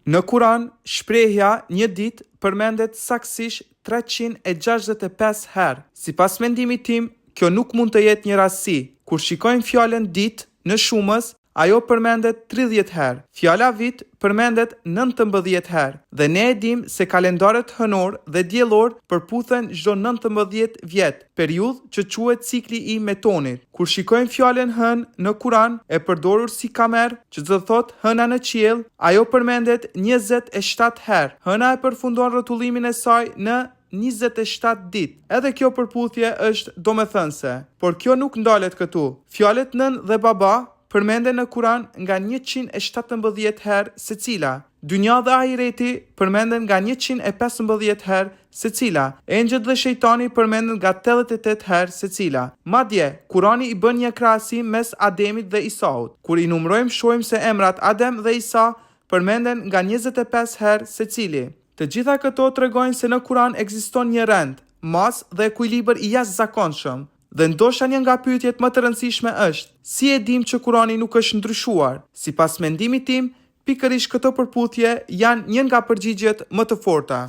Në Kuran, shprehja një ditë përmendet saktësisht 365 herë. Sipas mendimit tim, kjo nuk mund të jetë një rastësi. Kur shikojmë fjalën ditë në shumës, ajo përmendet 30 herë. Fjala vit përmendet 19 herë. Dhe ne e dim se kalendarët hënor dhe diellor përputhen çdo 19 vjet, periudhë që quhet cikli i metonit. Kur shikojmë fjalën hën në Kuran e përdorur si kamer, që do thotë hëna në qiell, ajo përmendet 27 herë. Hëna e përfundon rrotullimin e saj në 27 ditë. Edhe kjo përputhje është domethënëse, por kjo nuk ndalet këtu. Fjalët nën dhe baba përmenden në Kuran nga 117 herë secila. Dynja dhe ahireti përmenden nga 115 herë secila. Engjëjt dhe shejtani përmenden nga 88 herë secila. Madje, Kurani i bën një krahasim mes Ademit dhe Isaut. Kur i numërojmë, shohim se emrat Adem dhe Isa përmenden nga 25 herë secili. Të gjitha këto tregojnë se në Kuran ekziston një rend, mas dhe ekuilibër i jashtëzakonshëm. Dhe ndoshta një nga pyetjet më të rëndësishme është, si e dim që Kurani nuk është ndryshuar? Sipas mendimit tim, pikërisht këto përputhje janë një nga përgjigjet më të forta.